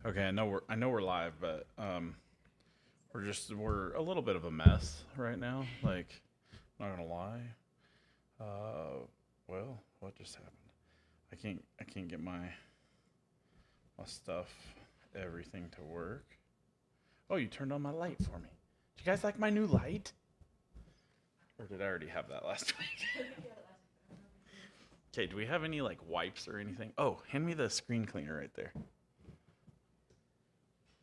Okay, I know we're live, but we're a little bit of a mess right now. Like, not gonna lie. Well, what just happened? I can't get my stuff, everything to work. Oh, you turned on my light for me. Do you guys like my new light? Or did I already have that last week? Okay, do we have any like wipes or anything? Oh, hand me the screen cleaner right there.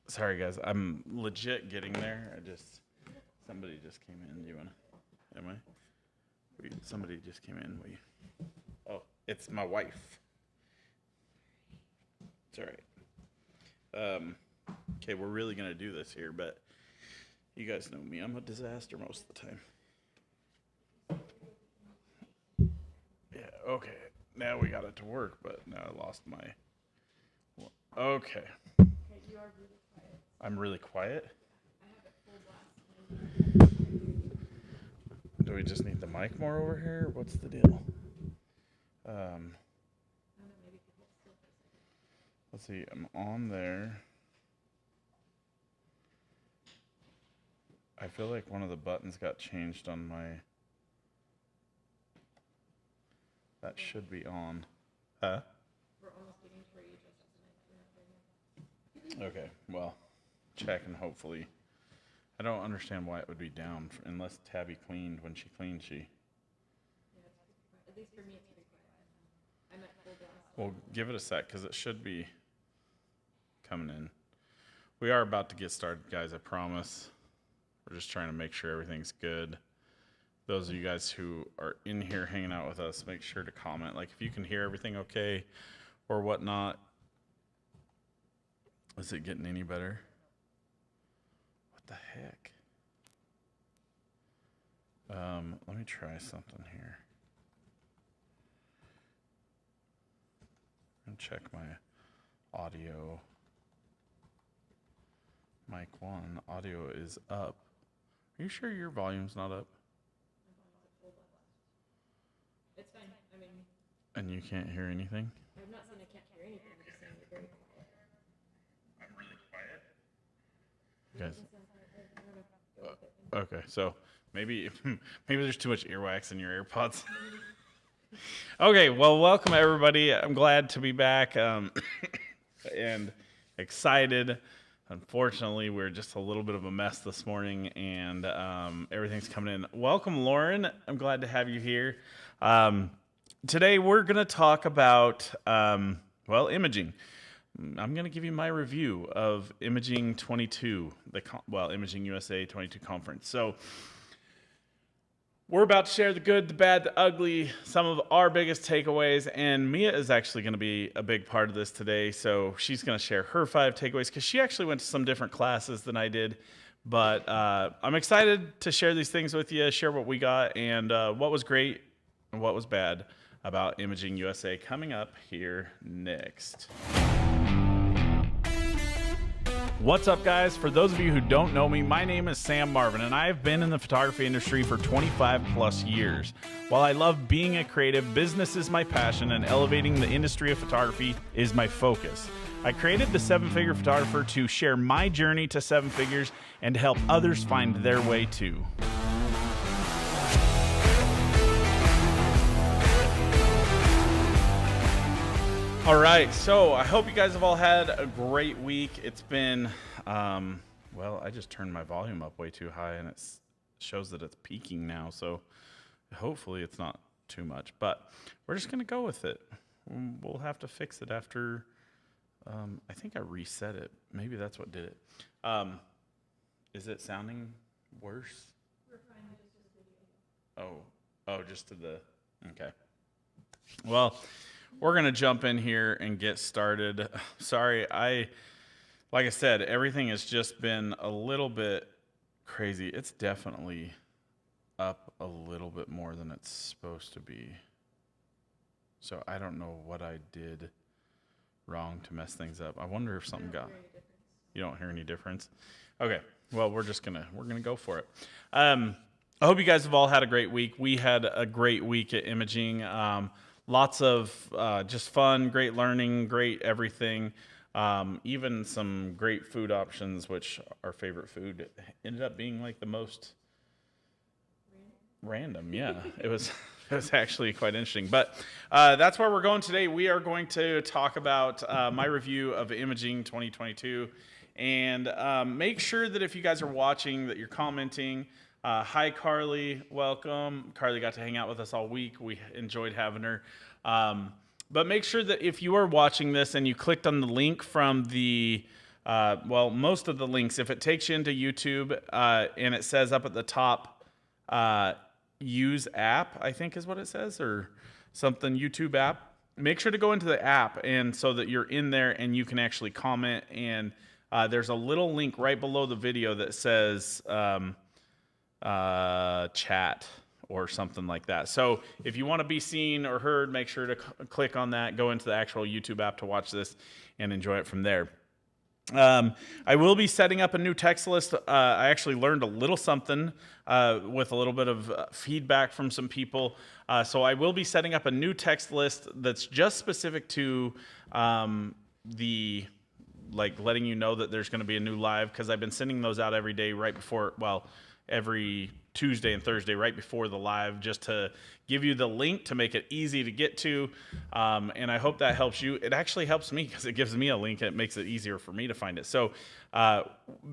Sorry guys, I'm legit getting there. Somebody just came in. Do you wanna? Am I? Somebody just came in. Oh, it's my wife. It's all right. Okay, we're really gonna do this here, but you guys know me. I'm a disaster most of the time. Yeah. Okay. Now we got it to work, but now I lost my. Okay. You are really quiet. I'm really quiet. I have it full blast. Do we just need the mic more over here? What's the deal? I don't know, maybe you could hold still for a second. Let's see. I'm on there. I feel like one of the buttons got changed on my. That should be on. Huh? We're almost getting to where you just have to make. Okay. Well, check and hopefully. I don't understand why it would be down unless Tabby cleaned. When she cleaned, she. Yeah, it's pretty quiet. At least for me, it's pretty quiet. I'm at full blast. Well, give it a sec because it should be coming in. We are about to get started, guys. I promise. We're just trying to make sure everything's good. Those of you guys who are in here hanging out with us, make sure to comment. Like if you can hear everything okay or whatnot. Is it getting any better? What the heck? Let me try something here. And check my audio. Mic 1, audio is up. Are you sure your volume's not up? It's fine. I mean, And you can't hear anything? I'm not saying I can't hear anything. I'm just saying you're very quiet. I'm really quiet. Guys. I don't know. Go with it. Okay, so maybe there's too much earwax in your AirPods. Okay, well, welcome everybody. I'm glad to be back and excited. Unfortunately, we're just a little bit of a mess this morning, and everything's coming in. Welcome, Lauren. I'm glad to have you here. Today, we're going to talk about, imaging. I'm going to give you my review of Imaging 22, Imaging USA 22 conference. So, we're about to share the good, the bad, the ugly, some of our biggest takeaways, and Mia is actually going to be a big part of this today, so she's going to share her 5 takeaways, because she actually went to some different classes than I did, but I'm excited to share these things with you, share what we got, and what was great and what was bad about Imaging USA coming up here next. What's up, guys? For those of you who don't know me, my name is Sam Marvin, and I have been in the photography industry for 25 plus years. While I love being a creative, business is my passion, and elevating the industry of photography is my focus. I created the 7-Figure Photographer to share my journey to 7 figures and to help others find their way too. All right, so I hope you guys have all had a great week. It's been, I just turned my volume up way too high, and it shows that it's peaking now, so hopefully it's not too much. But we're just going to go with it. We'll have to fix it after, I think I reset it. Maybe that's what did it. Is it sounding worse? We're fine. Just a video. Oh, just to the, okay. Well, we're going to jump in here and get started. Sorry, like I said, everything has just been a little bit crazy. It's definitely up a little bit more than it's supposed to be. So I don't know what I did wrong to mess things up. I wonder if something got. You don't hear any difference? Okay. Well, we're gonna go for it. I hope you guys have all had a great week. We had a great week at Imaging. Lots of just fun, great learning, great everything. even some great food options, which our favorite food ended up being like the most random. Yeah, it was it was actually quite interesting. But that's where we're going today. We are going to talk about my review of Imaging 2022, and make sure that if you guys are watching, that you're commenting. Hi, Carly. Welcome. Carly got to hang out with us all week. We enjoyed having her. But make sure that if you are watching this and you clicked on the link from the, most of the links, if it takes you into YouTube and it says up at the top, use app, I think is what it says, or something, YouTube app, make sure to go into the app and so that you're in there and you can actually comment. And there's a little link right below the video that says chat or something like that. So if you want to be seen or heard, make sure to click on that, go into the actual YouTube app to watch this and enjoy it from there. I will be setting up a new text list. I actually learned a little something with a little bit of feedback from some people. So I will be setting up a new text list that's just specific to letting you know that there's going to be a new live, because I've been sending those out every day right before, every Tuesday and Thursday right before the live, just to give you the link to make it easy to get to. And I hope that helps you. It actually helps me because it gives me a link and it makes it easier for me to find it. So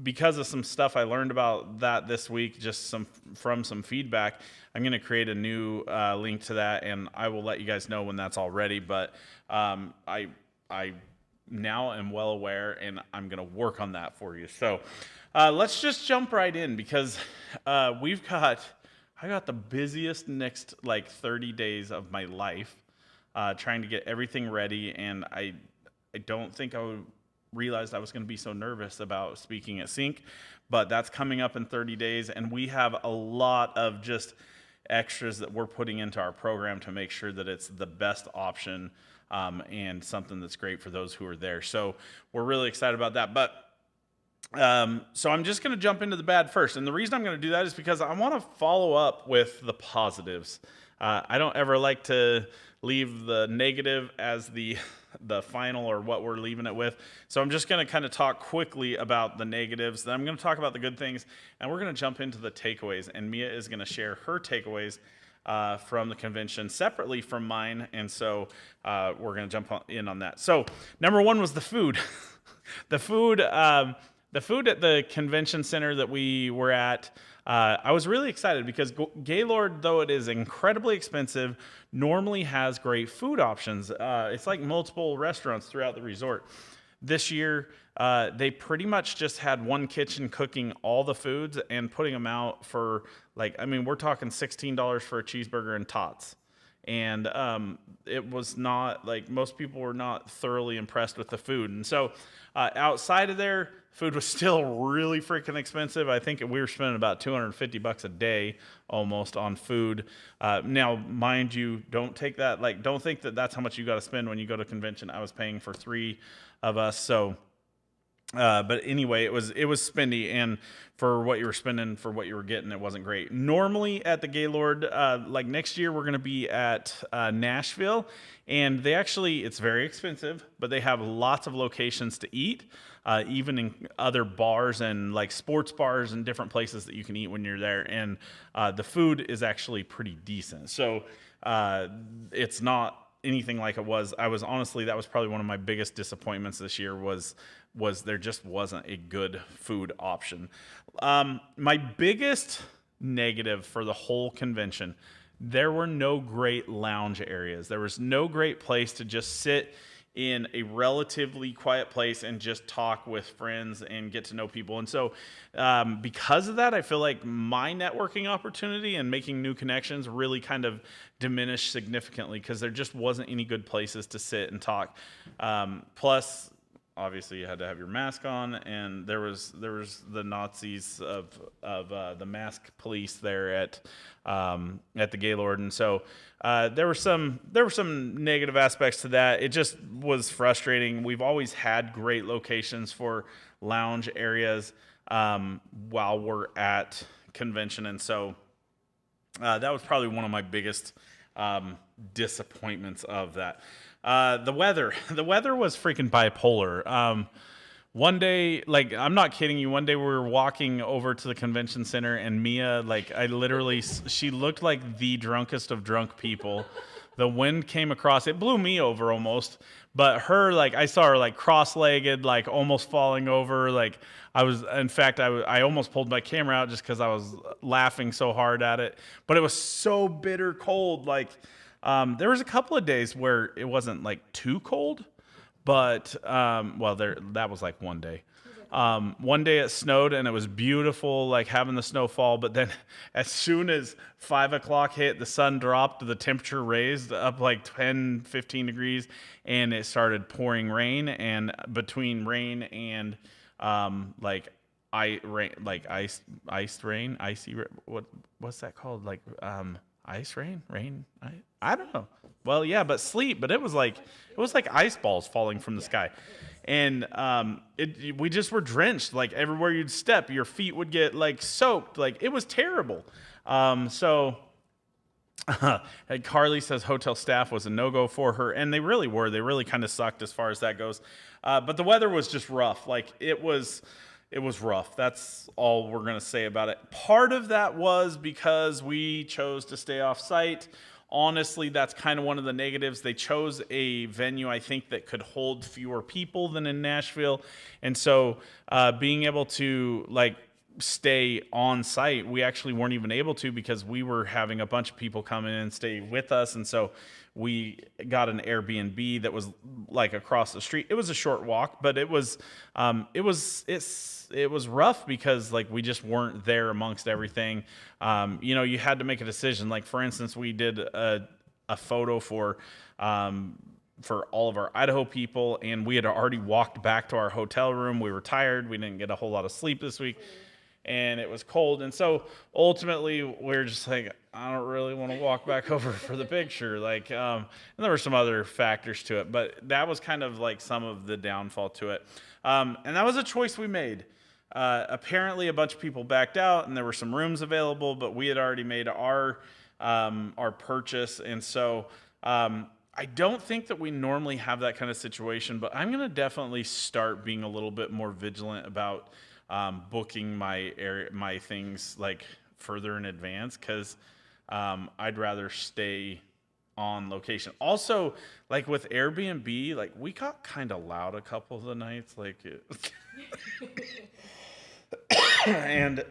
because of some stuff I learned about that this week, just from some feedback, I'm going to create a new link to that, and I will let you guys know when that's all ready. But I now am well aware, and I'm going to work on that for you. So let's just jump right in, because I got the busiest next 30 days of my life trying to get everything ready, and I don't think I realized I was going to be so nervous about speaking at Sync, but that's coming up in 30 days, and we have a lot of just extras that we're putting into our program to make sure that it's the best option and something that's great for those who are there. So we're really excited about that. But so I'm just going to jump into the bad first. And the reason I'm going to do that is because I want to follow up with the positives. I don't ever like to leave the negative as the final or what we're leaving it with. So I'm just going to kind of talk quickly about the negatives. Then I'm going to talk about the good things, and we're going to jump into the takeaways. And Mia is going to share her takeaways from the convention separately from mine. And so we're going to jump in on that. So number one was the food. The food at the convention center that we were at, I was really excited because Gaylord, though it is incredibly expensive, normally has great food options. It's like multiple restaurants throughout the resort. This year, they pretty much just had one kitchen cooking all the foods and putting them out for we're talking $16 for a cheeseburger and tots. And it was not, most people were not thoroughly impressed with the food. And so outside of there, food was still really freaking expensive. I think we were spending about $250 a day almost on food. Now, mind you, don't think that that's how much you got to spend when you go to convention. I was paying for 3 of us, so but anyway, it was spendy, and for what you were spending, for what you were getting, it wasn't great. Normally at the Gaylord, next year we're going to be at Nashville, and it's very expensive, but they have lots of locations to eat, even in other bars and sports bars and different places that you can eat when you're there, and the food is actually pretty decent. So it's not anything like it was. That was probably one of my biggest disappointments this year was there just wasn't a good food option. My biggest negative for the whole convention, there were no great lounge areas. There was no great place to just sit in a relatively quiet place and just talk with friends and get to know people. And so because of that, I feel like my networking opportunity and making new connections really kind of diminished significantly because there just wasn't any good places to sit and talk. Plus, obviously, you had to have your mask on, and there was the Nazis of the mask police there at the Gaylord, and so there were some negative aspects to that. It just was frustrating. We've always had great locations for lounge areas while we're at convention, and so that was probably one of my biggest disappointments of that. The weather. The weather was freaking bipolar. One day, like, I'm not kidding you, one day we were walking over to the convention center, and Mia, like, she looked like the drunkest of drunk people. The wind came across, it blew me over almost, but her, like, I saw her, like, cross-legged, like, almost falling over, like, I almost pulled my camera out just because I was laughing so hard at it, but it was so bitter cold, like, there was a couple of days where it wasn't, like, too cold, but that was like one day. One day it snowed and it was beautiful, like having the snow fall. But then, as soon as 5 o'clock hit, the sun dropped, the temperature raised up like 10, 15 degrees, and it started pouring rain. And between rain and what's that called? Like ice rain, I don't know. Well, yeah, but sleet. But it was like ice balls falling from the sky, and we just were drenched. Like everywhere you'd step, your feet would get like soaked. Like it was terrible. So Carly says hotel staff was a no-go for her, and they really were. They really kind of sucked as far as that goes. But the weather was just rough. Like it was rough. That's all we're going to say about it. Part of that was because we chose to stay off site. Honestly, that's kind of one of the negatives. They chose a venue, I think, that could hold fewer people than in Nashville. And so being able to like stay on site, we actually weren't even able to because we were having a bunch of people come in and stay with us. And so we got an Airbnb that was like across the street. It was a short walk, but it was rough because like we just weren't there amongst everything. You had to make a decision. Like for instance, we did a photo for all of our Idaho people, and we had already walked back to our hotel room. We were tired. We didn't get a whole lot of sleep this week, and it was cold. And so ultimately, we're just like, I don't really want to walk back over for the picture. Like, and there were some other factors to it, but that was kind of like some of the downfall to it. And that was a choice we made. Apparently, a bunch of people backed out, and there were some rooms available, but we had already made our purchase, and so I don't think that we normally have that kind of situation. But I'm going to definitely start being a little bit more vigilant about booking my things like further in advance, because I'd rather stay on location. Also, like with Airbnb, like we got kind of loud a couple of the nights, like and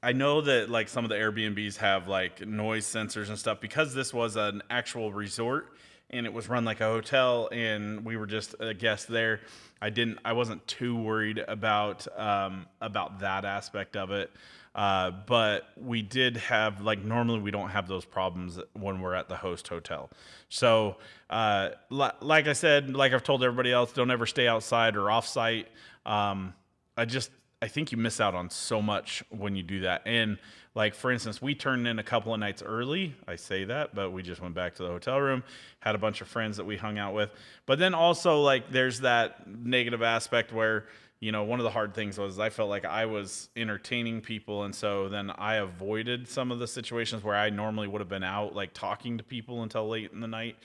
I know that like some of the Airbnbs have like noise sensors and stuff, because this was an actual resort and it was run like a hotel and we were just a guest there. I wasn't too worried about that aspect of it. But we did have, like, normally we don't have those problems when we're at the host hotel. So, like I said, like I've told everybody else, don't ever stay outside or off site. I think you miss out on so much when you do that. And like, for instance, we turned in a couple of nights early. I say that, but we just went back to the hotel room, had a bunch of friends that we hung out with. But then also, like, there's that negative aspect where, one of the hard things was I felt like I was entertaining people. And so then I avoided some of the situations where I normally would have been out, like, talking to people until late in the night,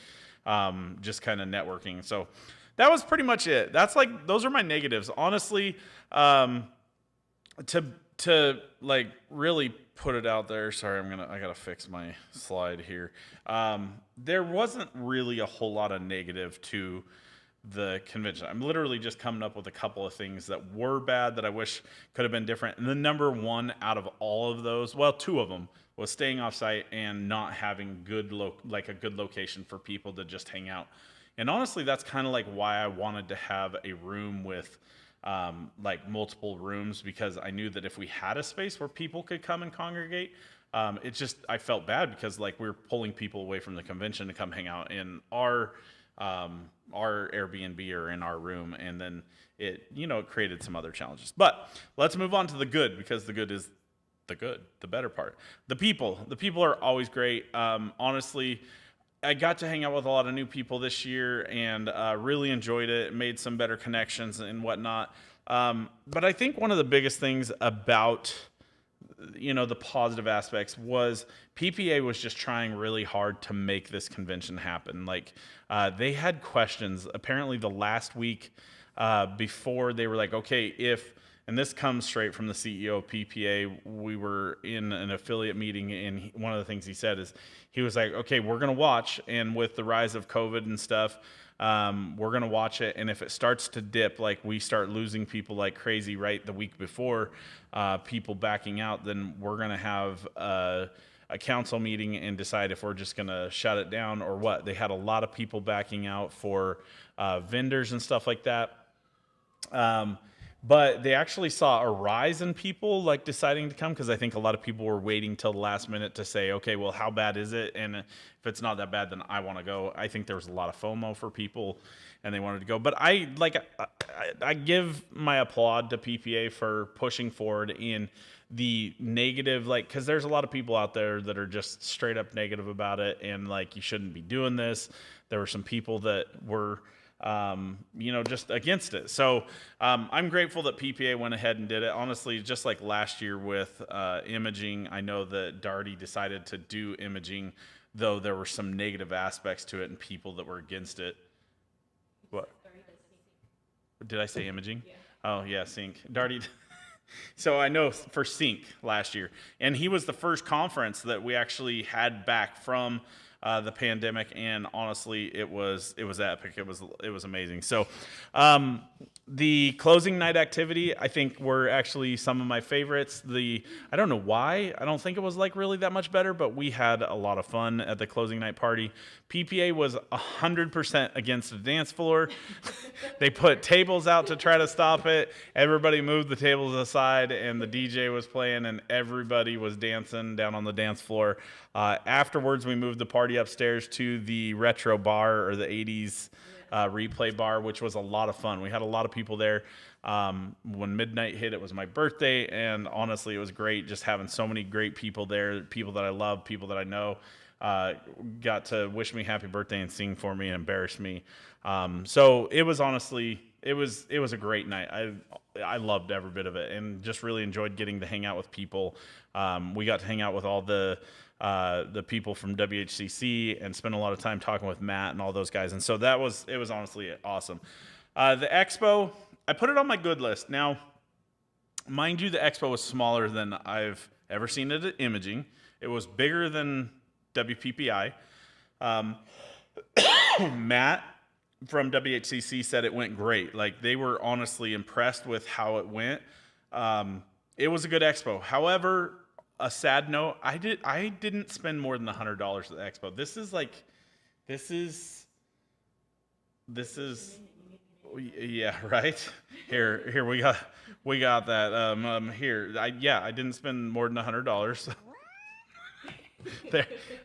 just kind of networking. So that was pretty much it. Those are my negatives. Honestly, to like really put it out there. Sorry, I gotta fix my slide here. There wasn't really a whole lot of negative to the convention. I'm literally just coming up with a couple of things that were bad that I wish could have been different. And the number one out of all of those, well, two of them, was staying off site and not having a good location for people to just hang out. And honestly, that's kind of like why I wanted to have a room with like multiple rooms, because I knew that if we had a space where people could come and congregate, I felt bad because like we were pulling people away from the convention to come hang out in our Airbnb or in our room, and then it created some other challenges. But let's move on to the good, because the good is the better part. The people are always great. Honestly, I got to hang out with a lot of new people this year and really enjoyed it, made some better connections and whatnot. But I think one of the biggest things about the positive aspects was PPA was just trying really hard to make this convention happen. Like, they had questions. Apparently, the last week before, they were like, okay, and this comes straight from the CEO of PPA. We were in an affiliate meeting, and one of the things he said is, he was like, okay, we're going to watch, and with the rise of COVID and stuff, we're going to watch it, and if it starts to dip, like we start losing people like crazy right the week before, people backing out, then we're going to have a council meeting and decide if we're just going to shut it down or what. They had a lot of people backing out for vendors and stuff like that. But they actually saw a rise in people like deciding to come, because I think a lot of people were waiting till the last minute to say, okay, well, how bad is it? And if it's not that bad, then I want to go. I think there was a lot of FOMO for people, and they wanted to go. But I give my applaud to PPA for pushing forward in the negative, like, because there's a lot of people out there that are just straight up negative about it, and like, you shouldn't be doing this. There were some people that were just against it. So I'm grateful that PPA went ahead and did it. Honestly, just like last year with imaging, I know that Darty decided to do imaging, though there were some negative aspects to it and people that were against it. What? Did I say imaging? Yeah. Oh, yeah, Sync. Darty. So I know for Sync last year, and he was the first conference that we actually had back from the pandemic, and honestly, it was epic. It was amazing. So, the closing night activity, I think, were actually some of my favorites. I don't know why. I don't think it was like really that much better, but we had a lot of fun at the closing night party. PPA was 100% against the dance floor. They put tables out to try to stop it. Everybody moved the tables aside, and the DJ was playing, and everybody was dancing down on the dance floor. Afterwards, we moved the party upstairs to the retro bar, or the 80s replay bar, which was a lot of fun. We had a lot of people there. When midnight hit, it was my birthday, and honestly, it was great just having so many great people there, people that I love, people that I know, got to wish me happy birthday and sing for me and embarrass me. So it was honestly, it was a great night. I loved every bit of it, and just really enjoyed getting to hang out with people. We got to hang out with all the people from WHCC and spent a lot of time talking with Matt and all those guys. And so it was honestly awesome. The expo, I put it on my good list. Now, mind you, the expo was smaller than I've ever seen it at imaging. It was bigger than WPPI. Matt from WHCC said it went great. Like, they were honestly impressed with how it went. It was a good expo. However, a sad note, I didn't spend more than $100 at the expo. This is yeah, right. Here we got that. I didn't spend more than $100.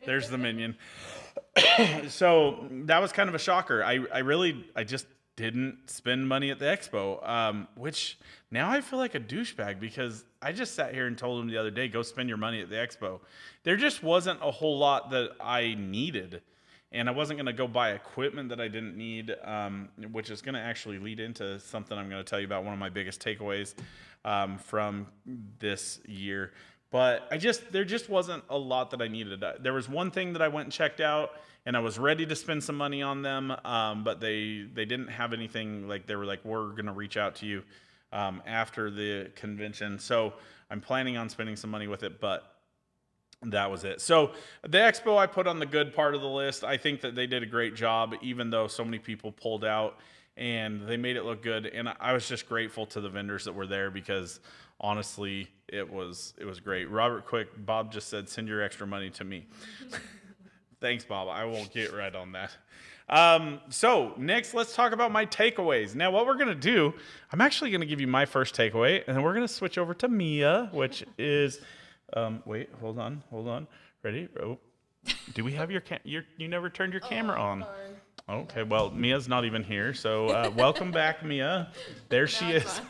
There's the minion. So that was kind of a shocker. I just didn't spend money at the expo, which now I feel like a douchebag, because I just sat here and told him the other day, go spend your money at the expo. There just wasn't a whole lot that I needed, and I wasn't going to go buy equipment that I didn't need, which is going to actually lead into something I'm going to tell you about, one of my biggest takeaways from this year. But there just wasn't a lot that I needed. There was one thing that I went and checked out, and I was ready to spend some money on them, but they didn't have anything. Like, they were like, we're going to reach out to you after the convention. So I'm planning on spending some money with it, but that was it. So the expo I put on the good part of the list. I think that they did a great job, even though so many people pulled out, and they made it look good. And I was just grateful to the vendors that were there, because honestly, it was great. Robert Quick, Bob just said, send your extra money to me. Thanks, Bob. I will get right on that. So next, let's talk about my takeaways. Now, what we're going to do, I'm actually going to give you my first takeaway, and then we're going to switch over to Mia, which is, wait, hold on. Ready? Oh, do we have your you never turned your camera on. Okay, well, Mia's not even here, so welcome back, Mia. There she is.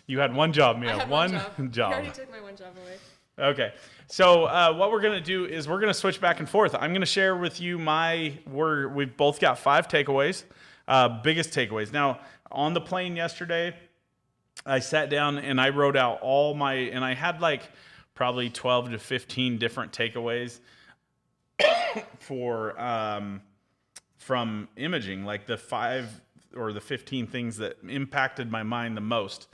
You had one job, Mia. One job. You already took my one job away. Okay, so what we're going to do is we're going to switch back and forth. I'm going to share with you we've both got 5 takeaways, biggest takeaways. Now, on the plane yesterday, I sat down and I wrote out and I had like probably 12 to 15 different takeaways for from imaging, like the 5 or the 15 things that impacted my mind the most.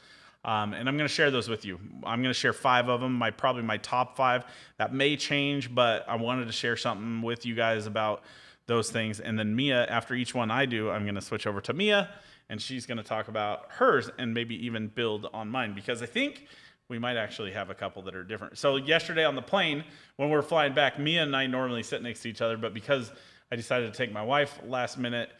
And I'm going to share those with you. I'm going to share 5 of them, probably my top 5. That may change, but I wanted to share something with you guys about those things. And then Mia, after each one I do, I'm going to switch over to Mia, and she's going to talk about hers and maybe even build on mine, because I think we might actually have a couple that are different. So yesterday on the plane, when we were flying back, Mia and I normally sit next to each other, but because I decided to take my wife last minute,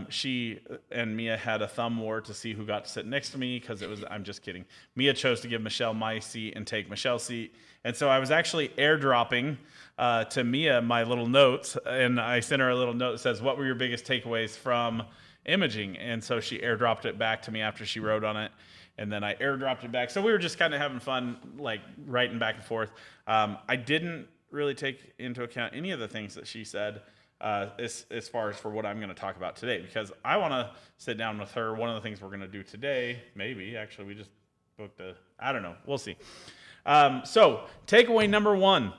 she and Mia had a thumb war to see who got to sit next to me, because I'm just kidding. Mia chose to give Michelle my seat and take Michelle's seat. And so I was actually airdropping to Mia my little notes, and I sent her a little note that says, what were your biggest takeaways from imaging? And so she airdropped it back to me after she wrote on it. And then I airdropped it back. So we were just kind of having fun, like writing back and forth. I didn't really take into account any of the things that she said as far as for what I'm going to talk about today, because I want to sit down with her. One of the things we're going to do today, maybe, actually, we just booked I don't know. We'll see. So takeaway number 1.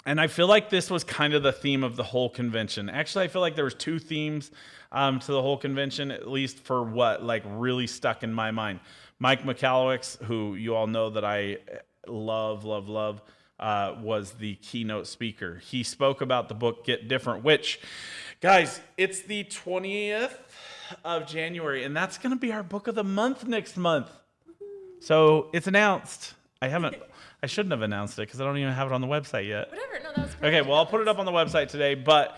And I feel like this was kind of the theme of the whole convention. Actually, I feel like there was 2 themes to the whole convention, at least for what like really stuck in my mind. Mike McCallowicks, who you all know that I love, was the keynote speaker. He spoke about the book Get Different, which, guys, it's the 20th of January, and that's going to be our book of the month next month. So it's announced. I shouldn't have announced it because I don't even have it on the website yet. Whatever. No, that was perfect. Okay, well, I'll put it up on the website today. But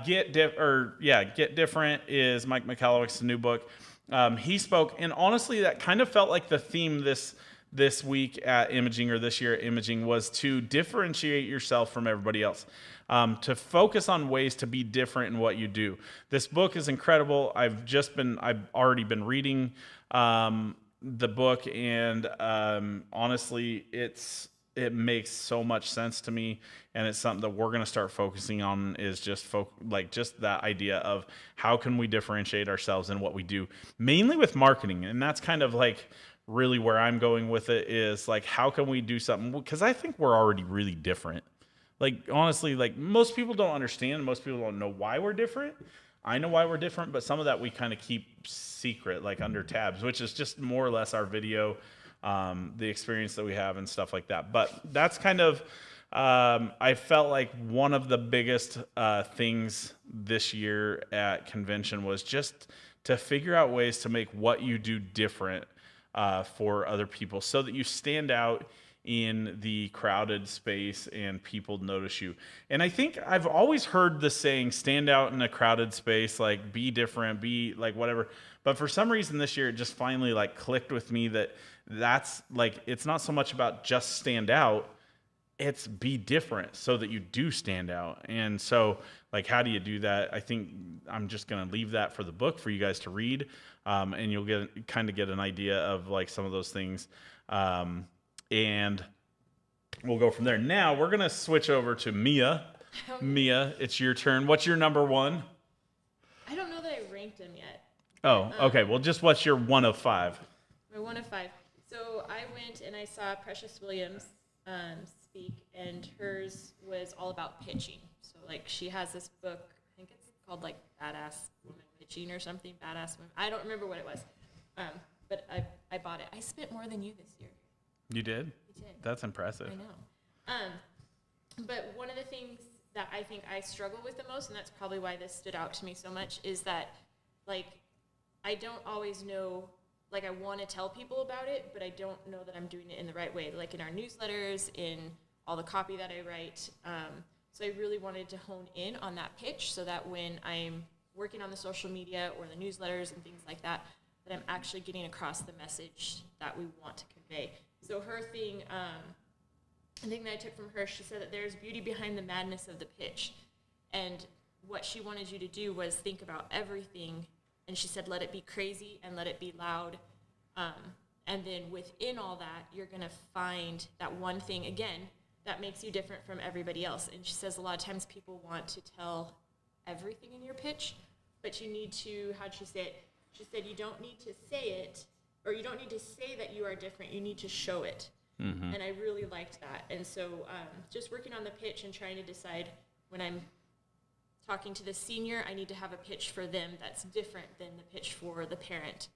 Get Different is Mike McCallowicks' new book. He spoke, and honestly, that kind of felt like the theme this week at Imaging, or this year at Imaging, was to differentiate yourself from everybody else, to focus on ways to be different in what you do. This book is incredible. I've already been reading the book, and honestly, it makes so much sense to me, and it's something that we're going to start focusing on, is just that idea of how can we differentiate ourselves in what we do, mainly with marketing. And that's kind of like really where I'm going with it, is like, how can we do something? Because I think we're already really different. Like, honestly, like most people don't understand, most people don't know why we're different. I know why we're different, but some of that we kind of keep secret, like under tabs, which is just more or less our video, the experience that we have and stuff like that. But that's kind of, I felt like one of the biggest things this year at convention was just to figure out ways to make what you do different for other people, so that you stand out in the crowded space and people notice you. And I think I've always heard the saying, stand out in a crowded space, like be different, be like whatever. But for some reason this year, it just finally like clicked with me that's like, it's not so much about just stand out, it's be different so that you do stand out. And so like, how do you do that? I think I'm just going to leave that for the book for you guys to read. And you'll get an idea of like some of those things. And we'll go from there. Now we're going to switch over to Mia. Mia, it's your turn. What's your number 1? I don't know that I ranked them yet. Oh, okay. Well, just what's your 1 of 5? My 1 of 5. So I went and I saw Precious Williams speak, and hers was all about pitching. So like, she has this book, I think it's called like Badass Woman Pitching or something. Badass Woman. I don't remember what it was. But I bought it. I spent more than you this year. You did? I did. That's impressive. I know. But one of the things that I think I struggle with the most, and that's probably why this stood out to me so much, is that, like, I don't always know, like, I want to tell people about it, but I don't know that I'm doing it in the right way, like in our newsletters, in all the copy that I write. So I really wanted to hone in on that pitch, so that when I'm working on the social media or the newsletters and things like that, that I'm actually getting across the message that we want to convey. So her thing, the thing that I took from her, she said that there's beauty behind the madness of the pitch. And what she wanted you to do was think about everything. And she said, let it be crazy and let it be loud. And then within all that, you're going to find that one thing, again, that makes you different from everybody else. And she says a lot of times people want to tell everything in your pitch, but you need to, how'd she say it? She said, you don't need to say it, or you don't need to say that you are different. You need to show it. Mm-hmm. And I really liked that. And so just working on the pitch and trying to decide when I'm talking to the senior, I need to have a pitch for them that's different than the pitch for the parent,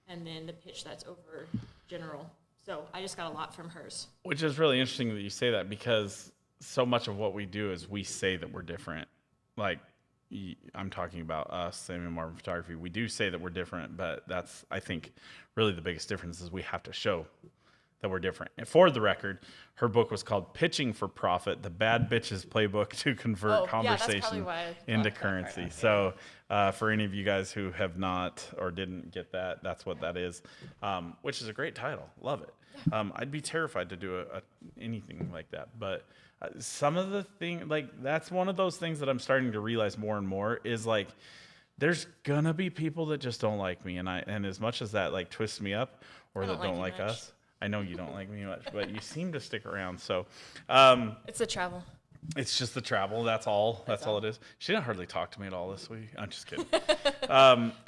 and then the pitch that's over general. So I just got a lot from hers. Which is really interesting that you say that, because so much of what we do is we say that we're different. Like, I'm talking about us, Samuel Marvin Photography. We do say that we're different, but that's, I think, really the biggest difference is we have to show that we're different. And for the record, her book was called Pitching for Profit, The Bad Bitches Playbook to Convert Conversation into Currency. So for any of you guys who have not or didn't get that, that's what that is, which is a great title. Love it. I'd be terrified to do anything like that. But some of the thing, like, that's one of those things that I'm starting to realize more and more is, like, there's gonna be people that just don't like me. And as much as that, like, twists me up, or that don't like us. I know you don't like me much, but you seem to stick around. So it's the travel. It's just the travel. That's all. That's all it is. She didn't hardly talk to me at all this week. I'm just kidding.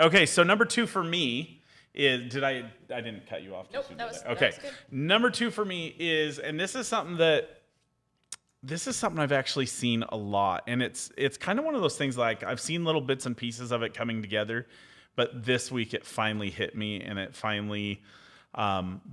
Okay, so number 2 for me is, I didn't cut you off. Nope, that was okay. That was good. Number 2 for me is, and this is something I've actually seen a lot, and it's kind of one of those things, like, I've seen little bits and pieces of it coming together, but this week it finally hit me, and it finally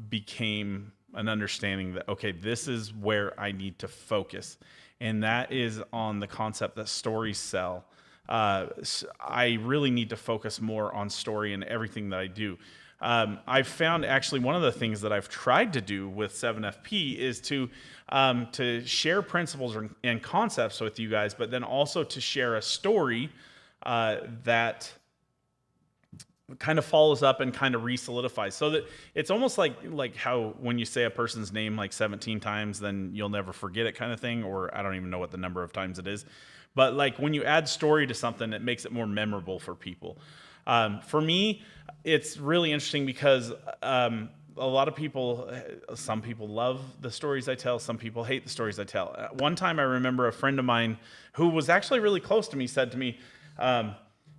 became an understanding that, okay, this is where I need to focus. And that is on the concept that stories sell. I really need to focus more on story in everything that I do. I've found, actually, one of the things that I've tried to do with 7FP is to share principles and concepts with you guys, but then also to share a story that kind of follows up and kind of re-solidifies, so that it's almost like how when you say a person's name like 17 times, then you'll never forget it, kind of thing. Or I don't even know what the number of times it is, but like when you add story to something, it makes it more memorable for people. For me, it's really interesting because a lot of people, some people love the stories I tell, some people hate the stories I tell. One time I remember a friend of mine who was actually really close to me said to me,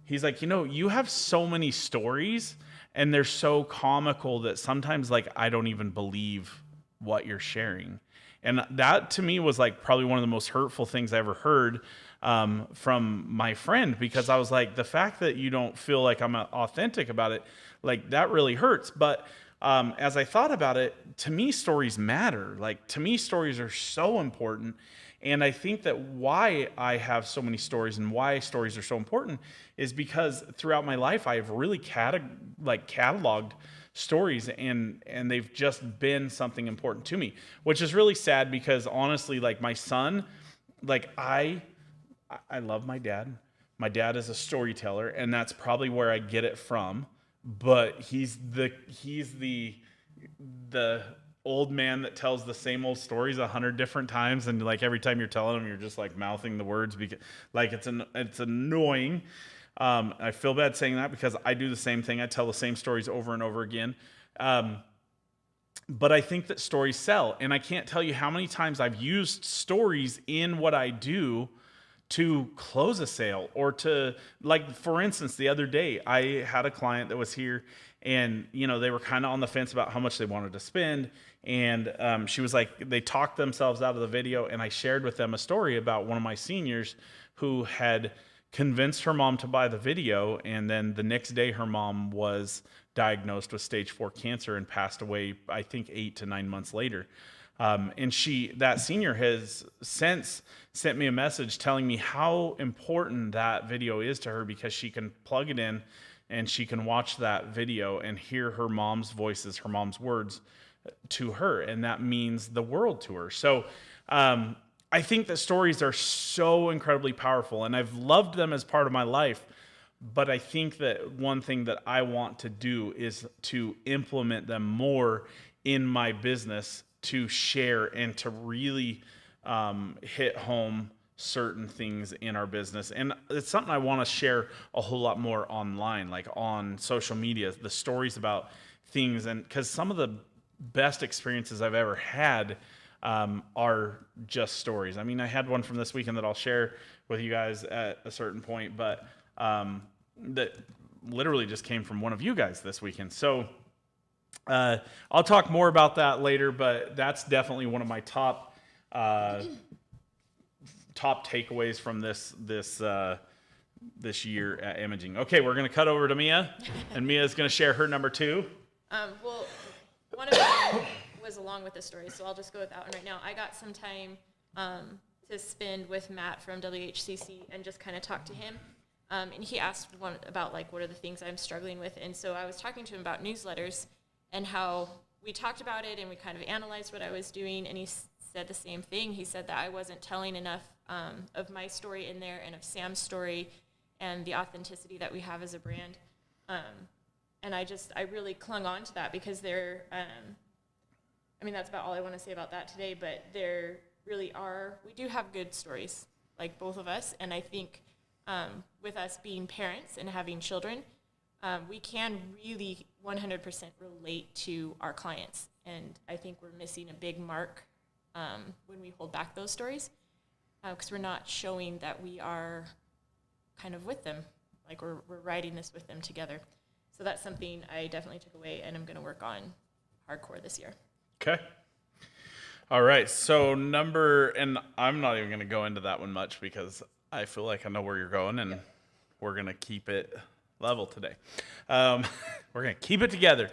he's like, you have so many stories and they're so comical that sometimes, like, I don't even believe what you're sharing. And that to me was like probably one of the most hurtful things I ever heard from my friend, because I was like, the fact that you don't feel like I'm authentic about it, like, that really hurts. But as I thought about it, to me, stories matter. Like, to me, stories are so important. And I think that why I have so many stories and why stories are so important is because throughout my life, I have really cataloged stories, and they've just been something important to me, which is really sad, because honestly, like, my son, like, I love my dad. My dad is a storyteller, and that's probably where I get it from. But he's the old man that tells the same old stories 100 different times, and like every time you're telling them, you're just like mouthing the words, because like it's annoying. I feel bad saying that because I do the same thing. I tell the same stories over and over again. But I think that stories sell, and I can't tell you how many times I've used stories in what I do to close a sale, or to, like, for instance, the other day I had a client that was here, and they were kind of on the fence about how much they wanted to spend, and she was like, they talked themselves out of the video, and I shared with them a story about one of my seniors who had convinced her mom to buy the video, and then the next day her mom was diagnosed with stage 4 cancer and passed away, I think 8 to 9 months later. And that senior has since sent me a message telling me how important that video is to her, because she can plug it in and she can watch that video and hear her mom's voices, her mom's words to her. And that means the world to her. So I think that stories are so incredibly powerful, and I've loved them as part of my life. But I think that one thing that I want to do is to implement them more in my business, to share and to really hit home certain things in our business. And it's something I want to share a whole lot more online, like on social media, the stories about things. And because some of the best experiences I've ever had are just stories. I mean, I had one from this weekend that I'll share with you guys at a certain point, but that literally just came from one of you guys this weekend. So I'll talk more about that later, but that's definitely one of my top takeaways from this year at imaging. Okay, we're going to cut over to Mia, and Mia is going to share her number 2. Well, one of them was along with the story, so I'll just go with that one right now. I got some time to spend with Matt from WHCC and just kind of talk to him. And he asked about, like, what are the things I'm struggling with. And so I was talking to him about newsletters and how we talked about it and we kind of analyzed what I was doing. And he said the same thing. He said that I wasn't telling enough of my story in there and of Sam's story and the authenticity that we have as a brand. And I really clung on to that because that's about all I want to say about that today, but there really we do have good stories, like both of us. And I think with us being parents and having children, we can really 100% relate to our clients. And I think we're missing a big mark when we hold back those stories because we're not showing that we are kind of with them, like we're writing this with them together. So that's something I definitely took away, and I'm going to work on hardcore this year. Okay. All right. So and I'm not even going to go into that one much because I feel like I know where you're going, and we're going to keep it level today. We're going to keep it together.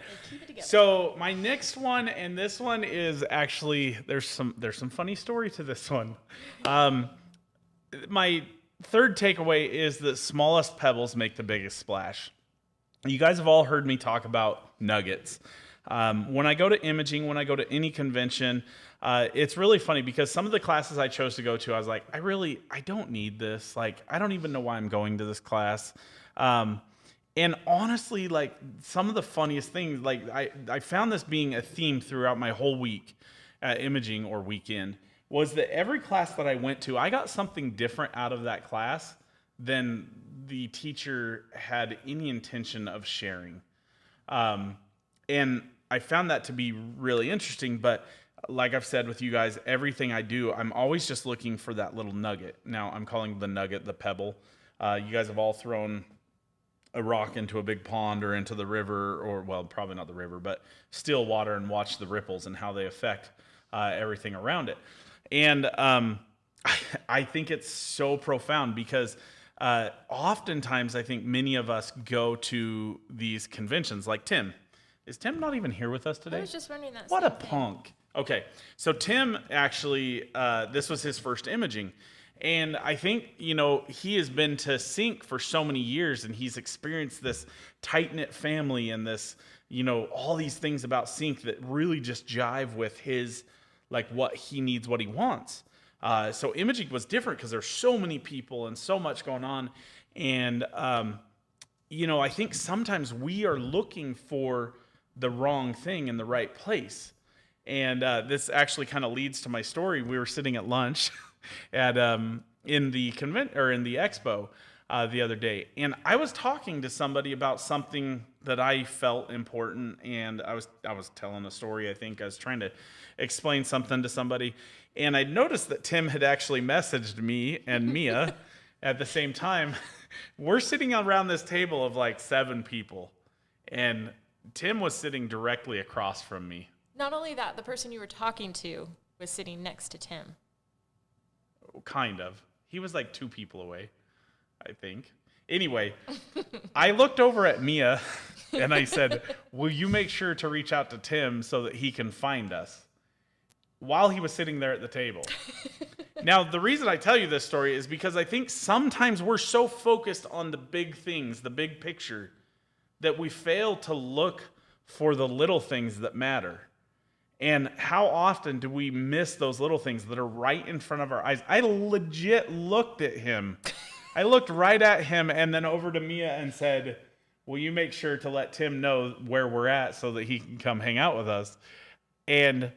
So my next one, and this one is actually, there's some funny story to this one. My third takeaway is that smallest pebbles make the biggest splash. You guys have all heard me talk about nuggets. When I go to imaging, when I go to any convention, it's really funny because some of the classes I chose to go to, I was like, I don't need this. Like, I don't even know why I'm going to this class. And honestly, like, some of the funniest things, like, I found this being a theme throughout my whole week at imaging or weekend, was that every class that I went to, I got something different out of that class than the teacher had any intention of sharing. And I found that to be really interesting, but like I've said with you guys, everything I do, I'm always just looking for that little nugget. Now, I'm calling the nugget the pebble. You guys have all thrown a rock into a big pond or into the river, or, well, probably not the river, but still water, and watch the ripples and how they affect everything around it. And I think it's so profound because oftentimes I think many of us go to these conventions like Tim. Is Tim not even here with us today? I was just wondering that. What a punk. Okay, so Tim actually, this was his first imaging. And I think, he has been to Sync for so many years, and he's experienced this tight-knit family and this, all these things about Sync that really just jive with his, like, what he needs, what he wants. So imaging was different because there's so many people and so much going on. And, I think sometimes we are looking for the wrong thing in the right place. And this actually kind of leads to my story. We were sitting at lunch at in the expo the other day, and I was talking to somebody about something that I felt important, and I was telling a story. I think I was trying to explain something to somebody, and I noticed that Tim had actually messaged me and Mia at the same time. We're sitting around this table of like 7 people, and Tim was sitting directly across from me. Not only that, the person you were talking to was sitting next to Tim. Kind of. He was like 2 people away, I think. Anyway, I looked over at Mia and I said, will you make sure to reach out to Tim so that he can find us? While he was sitting there at the table. Now, the reason I tell you this story is because I think sometimes we're so focused on the big things, the big picture, that we fail to look for the little things that matter. And how often do we miss those little things that are right in front of our eyes? I legit looked at him. I looked right at him and then over to Mia and said, will you make sure to let Tim know where we're at so that he can come hang out with us? And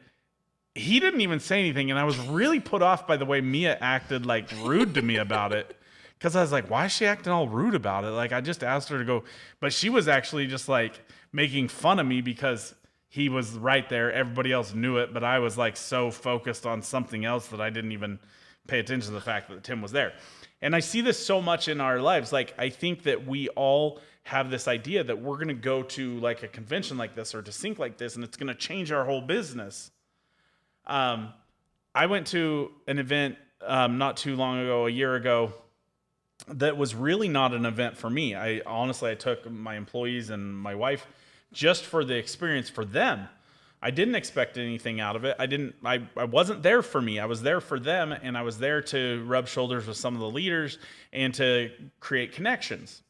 he didn't even say anything. And I was really put off by the way Mia acted like rude to me about it. Because I was like, why is she acting all rude about it? Like, I just asked her to go. But she was actually just like making fun of me because he was right there. Everybody else knew it. But I was like so focused on something else that I didn't even pay attention to the fact that Tim was there. And I see this so much in our lives. Like, I think that we all have this idea that we're going to go to like a convention like this or to sync like this, and it's going to change our whole business. I went to an event not too long ago, a year ago, that was really not an event for me. I took my employees and my wife just for the experience for them. I didn't expect anything out of it. I wasn't there for me. I was there for them, and I was there to rub shoulders with some of the leaders and to create connections.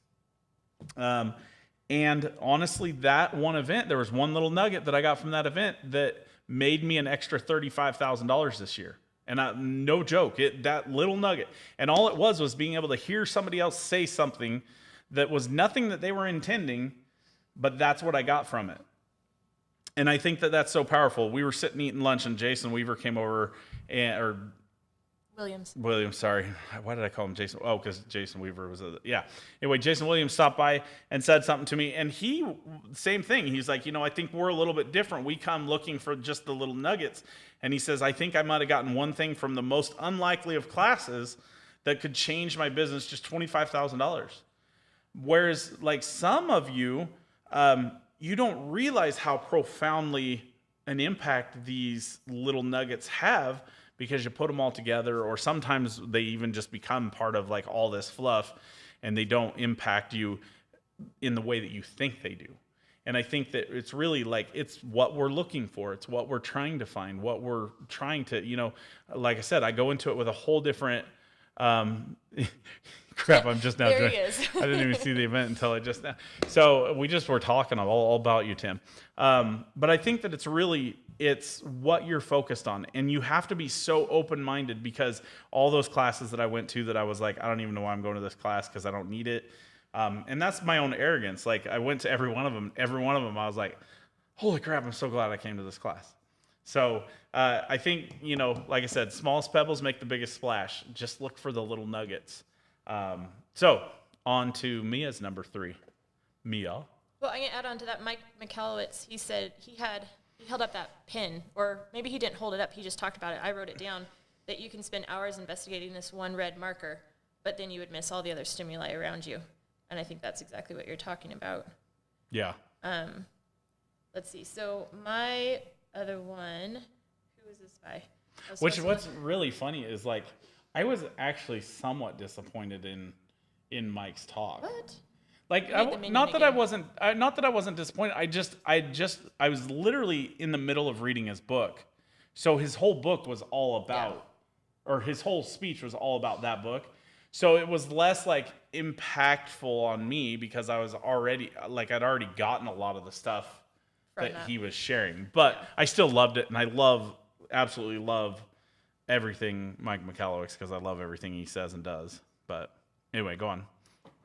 And honestly, that one event, there was one little nugget that I got from that event that made me an extra $35,000 this year. And no joke, that little nugget. And all it was being able to hear somebody else say something that was nothing that they were intending, but that's what I got from it. And I think that that's so powerful. We were sitting eating lunch, and Jason Weaver came over, Williams, sorry. Why did I call him Jason? Oh, because Jason Weaver was Anyway, Jason Williams stopped by and said something to me, and same thing. He's like, I think we're a little bit different. We come looking for just the little nuggets. And he says, I think I might have gotten one thing from the most unlikely of classes that could change my business, just $25,000. Whereas, like some of you, you don't realize how profoundly an impact these little nuggets have because you put them all together, or sometimes they even just become part of like all this fluff and they don't impact you in the way that you think they do. And I think that it's really like, it's what we're looking for. It's what we're trying to find, what we're trying to, like I said, I go into it with a whole different, crap, I'm just now there he is. I didn't even see the event until I just now. So we just were talking all about you, Tim. But I think that it's what you're focused on. And you have to be so open-minded, because all those classes that I went to that I was like, I don't even know why I'm going to this class because I don't need it. And that's my own arrogance. Like, I went to every one of them. I was like, holy crap, I'm so glad I came to this class. So I think, like I said, smallest pebbles make the biggest splash. Just look for the little nuggets. So on to Mia's number 3. Mia. Well, I'm going to add on to that. Mike Michalowicz, he said he held up that pin, or maybe he didn't hold it up. He just talked about it. I wrote it down, that you can spend hours investigating this one red marker, but then you would miss all the other stimuli around you. And I think that's exactly what you're talking about. Yeah. Let's see. So my other one, who is this by? What's really funny is, like, I was actually somewhat disappointed in Mike's talk. What? Like, not that I wasn't disappointed. I was literally in the middle of reading his book. So his whole book was all about, or his whole speech was all about that book. So it was less like impactful on me because I was already, like, I'd already gotten a lot of the stuff that he was sharing. But I still loved it, and I absolutely love everything Mike Michalowicz, because I love everything he says and does. But anyway, go on.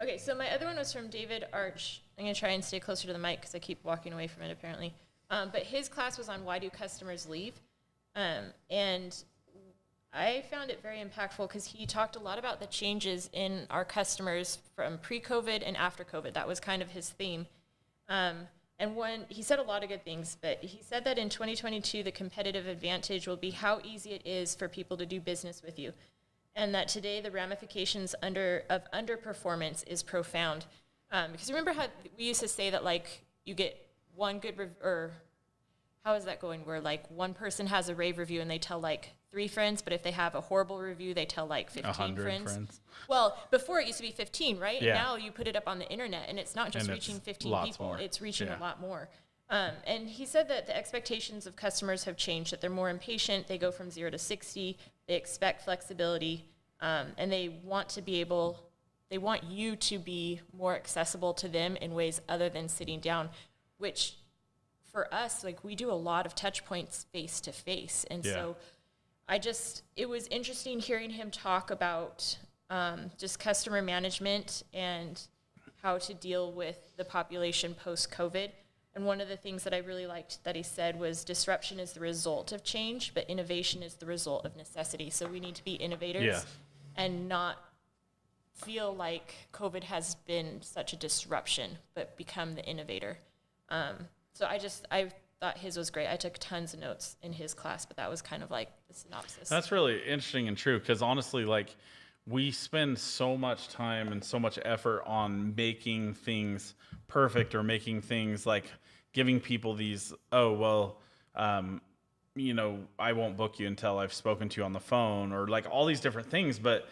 Okay, so my other one was from David Arch. I'm going to try and stay closer to the mic because I keep walking away from it, apparently. But his class was on why do customers leave? And I found it very impactful because he talked a lot about the changes in our customers from pre-COVID and after COVID. That was kind of his theme. And he said a lot of good things, but he said that in 2022, the competitive advantage will be how easy it is for people to do business with you. And that today the ramifications of underperformance is profound. Because remember how we used to say that, like, you get one good or how is that going? Where, like, one person has a rave review and they tell, like, 3 friends, but if they have a horrible review, they tell, like, 15 friends. Well, before it used to be 15, right? Yeah. And now you put it up on the internet, and it's not just reaching 15 people. More. It's reaching a lot more. And he said that the expectations of customers have changed, that they're more impatient. They go from 0 to 60. They expect flexibility, and they want you to be more accessible to them in ways other than sitting down, which for us, like, we do a lot of touch points face to face. And so it was interesting hearing him talk about just customer management and how to deal with the population post-COVID. And one of the things that I really liked that he said was disruption is the result of change, but innovation is the result of necessity. So we need to be innovators and not feel like COVID has been such a disruption, but become the innovator. So I thought his was great. I took tons of notes in his class, but that was kind of like the synopsis. That's really interesting and true, because honestly, like, we spend so much time and so much effort on making things perfect, or making things like giving people these, oh, well, I won't book you until I've spoken to you on the phone, or like all these different things. But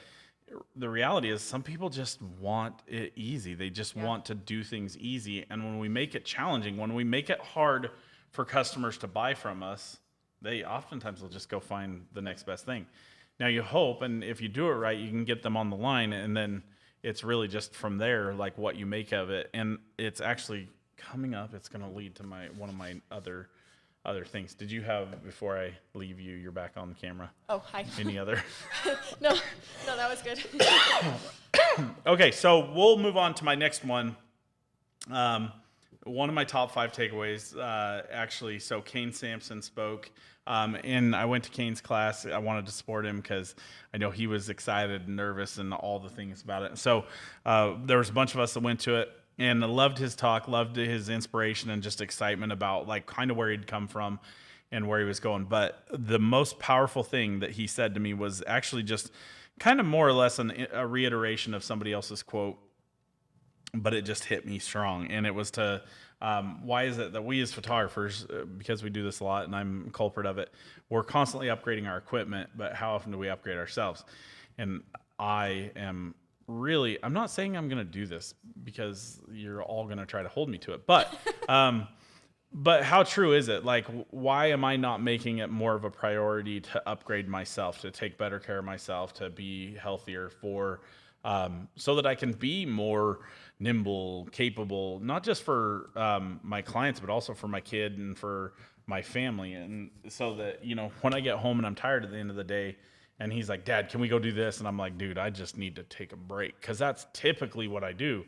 the reality is some people just want it easy. They just want to do things easy. And when we make it challenging, when we make it hard for customers to buy from us, they oftentimes will just go find the next best thing. Now you hope, and if you do it right, you can get them on the line, and then it's really just from there, like what you make of it. And it's actually coming up. It's going to lead to one of my other things. Did you have, before I leave you, you're back on the camera? Oh, hi. Any other? No, that was good. Okay, so we'll move on to my next one. One of my top 5 takeaways, actually, so Kane Sampson spoke, and I went to Kane's class. I wanted to support him because I know he was excited and nervous and all the things about it. So there was a bunch of us that went to it, and I loved his talk, loved his inspiration and just excitement about like kind of where he'd come from and where he was going. But the most powerful thing that he said to me was actually just kind of more or less a reiteration of somebody else's quote, but it just hit me strong. And it was to, why is it that we as photographers, because we do this a lot and I'm a culprit of it, we're constantly upgrading our equipment, but how often do we upgrade ourselves? And I'm not saying I'm going to do this because you're all going to try to hold me to it, but how true is it? Like, why am I not making it more of a priority to upgrade myself, to take better care of myself, to be healthier so that I can be more nimble, capable, not just for my clients, but also for my kid and for my family. And so that, when I get home and I'm tired at the end of the day, and he's like, Dad, can we go do this? And I'm like, dude, I just need to take a break, because that's typically what I do.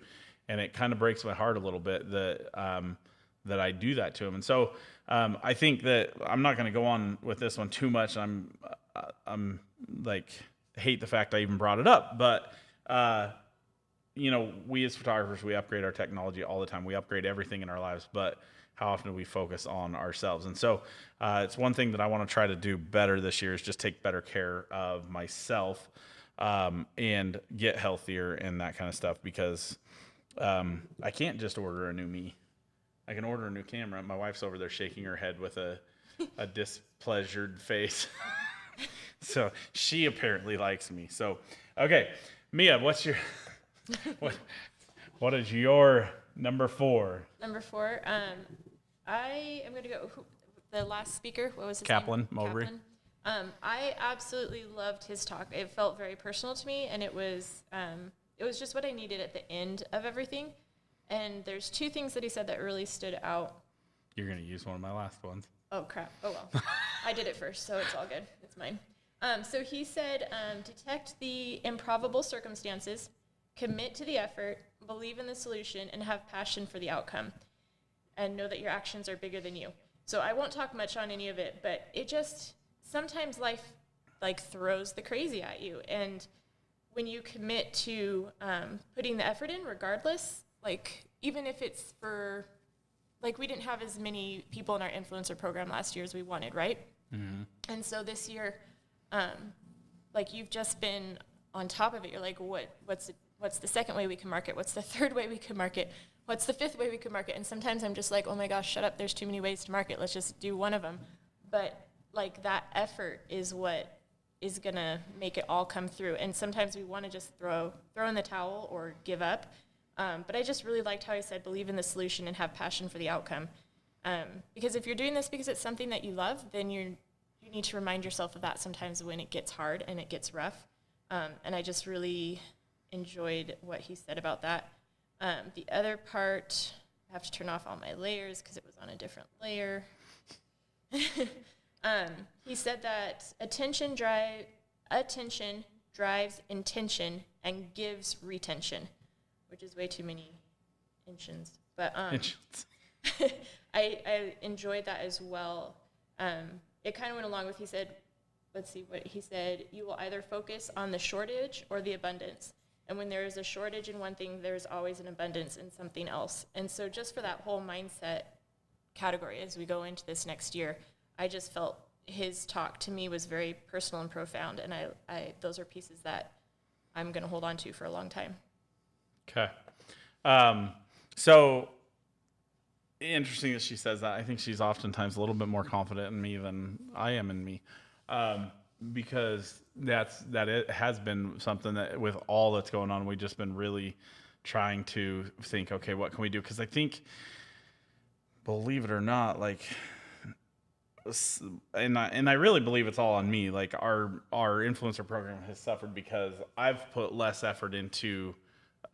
And it kind of breaks my heart a little bit that I do that to him. And so I think that I'm not going to go on with this one too much. I'm like, hate the fact I even brought it up, but we as photographers, we upgrade our technology all the time. We upgrade everything in our lives, but how often do we focus on ourselves? And so it's one thing that I want to try to do better this year, is just take better care of myself and get healthier and that kind of stuff, because I can't just order a new me. I can order a new camera. My wife's over there shaking her head with a displeasured face. So she apparently likes me. So, okay, Mia, what is your number 4? Number 4, I am going to go, the last speaker, what was his Kaplan, name? Mowbray. I absolutely loved his talk. It felt very personal to me, and it was just what I needed at the end of everything. And there's 2 things that he said that really stood out. You're going to use one of my last ones. Oh, crap. Oh, well. I did it first, so it's all good. It's mine. So he said, detect the improbable circumstances, commit to the effort, believe in the solution, and have passion for the outcome, and know that your actions are bigger than you. So I won't talk much on any of it, but it just, sometimes life like throws the crazy at you. And when you commit to putting the effort in regardless, like even if it's for, like we didn't have as many people in our influencer program last year as we wanted, right? Mm-hmm. And so this year, like you've just been on top of it. You're like, what's the second way we can market? What's the third way we can market? What's the 5th way we can market? And sometimes I'm just like, oh my gosh, shut up. There's too many ways to market. Let's just do one of them. But like that effort is what is going to make it all come through. And sometimes we want to just throw in the towel or give up. But I just really liked how he said, believe in the solution and have passion for the outcome. Because if you're doing this because it's something that you love, then you need to remind yourself of that sometimes when it gets hard and it gets rough. And I just really enjoyed what he said about that. The other part, I have to turn off all my layers because it was on a different layer. He said that attention drives intention and gives retention, which is way too many intentions. But I enjoyed that as well. It kind of went along with, he said, let's see what he said, you will either focus on the shortage or the abundance. And when there is a shortage in one thing, there's always an abundance in something else. And so just for that whole mindset category as we go into this next year, I just felt his talk to me was very personal and profound. And I those are pieces that I'm going to hold on to for a long time. Okay. So interesting that she says that. I think she's oftentimes a little bit more confident in me than I am in me. Because it has been something that with all that's going on, we've just been really trying to think, okay, what can we do? Because I think, believe it or not, like, and I really believe it's all on me. Like our influencer program has suffered because I've put less effort into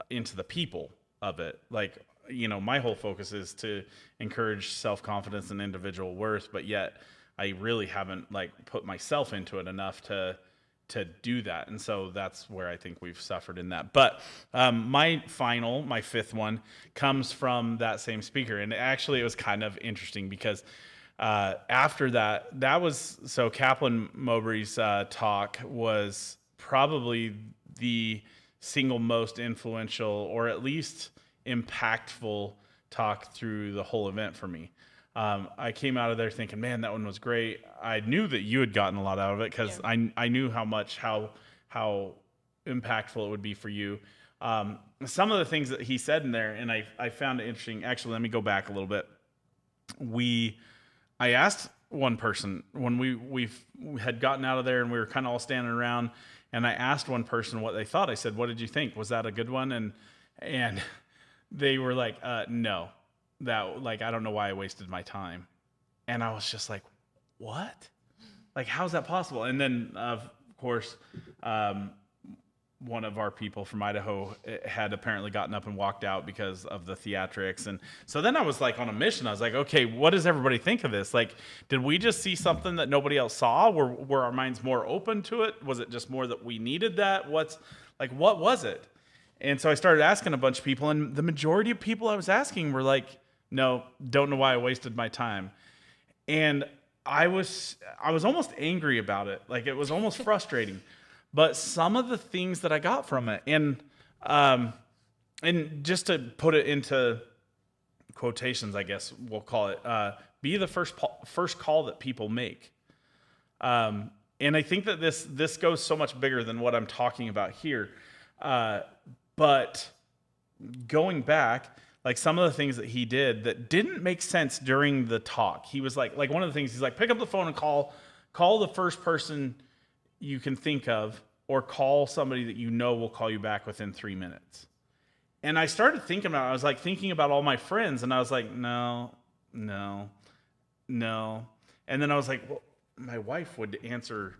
the people of it. Like, my whole focus is to encourage self-confidence and individual worth, but yet I really haven't like put myself into it enough to do that. And so that's where I think we've suffered in that. But my fifth one comes from that same speaker. And actually it was kind of interesting because after that was, so Kaplan Mowbray's talk was probably the single most influential or at least impactful talk through the whole event for me. I came out of there thinking, man, that one was great. I knew that you had gotten a lot out of it because I knew how impactful it would be for you. Some of the things that he said in there, and I found it interesting. Actually, let me go back a little bit. I asked one person when we had gotten out of there and we were kind of all standing around, and I asked one person what they thought. I said, "What did you think? Was that a good one?" And they were like, "No, that, like, I don't know why I wasted my time." And I was just like, "What? Like, how's that possible?" And then, of course, one of our people from Idaho had apparently gotten up and walked out because of the theatrics. And so then I was like on a mission. I was like, okay, what does everybody think of this? Like, did we just see something that nobody else saw? Were our minds more open to it? Was it just more that we needed that? What was it? And so I started asking a bunch of people, and the majority of people I was asking were like, no, don't know why I wasted my time. And I was almost angry about it. Like, it was almost frustrating. But some of the things that I got from it, and just to put it into quotations, I guess we'll call it, be the first call that people make. And I think that this goes so much bigger than what I'm talking about here. But going back, like some of the things that he did that didn't make sense during the talk, he was like one of the things, he's like, pick up the phone and call the first person you can think of, or call somebody that you know will call you back within 3 minutes. And I started thinking about it. I was like thinking about all my friends, and I was like, no. And then I was like, well, my wife would answer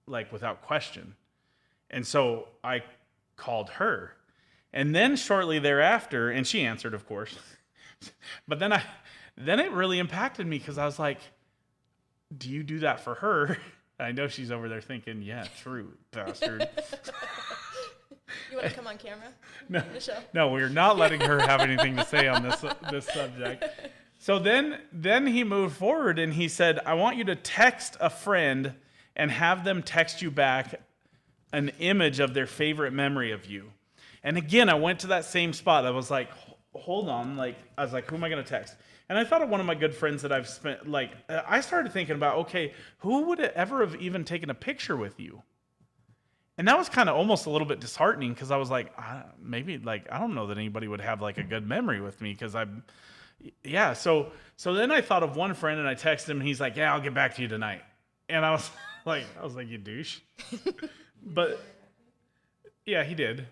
like without question. And so I called her. And then shortly thereafter, and she answered, of course. But then it really impacted me because I was like, do you do that for her? I know she's over there thinking, yeah, true, bastard. You want to come on camera? No, the show? No, we're not letting her have anything to say on this subject. So then he moved forward and he said, I want you to text a friend and have them text you back an image of their favorite memory of you. And again, I went to that same spot. I was like, hold on. Like, I was like, who am I going to text? And I thought of one of my good friends that I've spent, like, I started thinking about, okay, who would ever have even taken a picture with you? And that was kind of almost a little bit disheartening because I was like, maybe, like, I don't know that anybody would have, like, a good memory with me because yeah. So then I thought of one friend and I texted him and he's like, yeah, I'll get back to you tonight. And I was like, you douche. But, yeah, he did.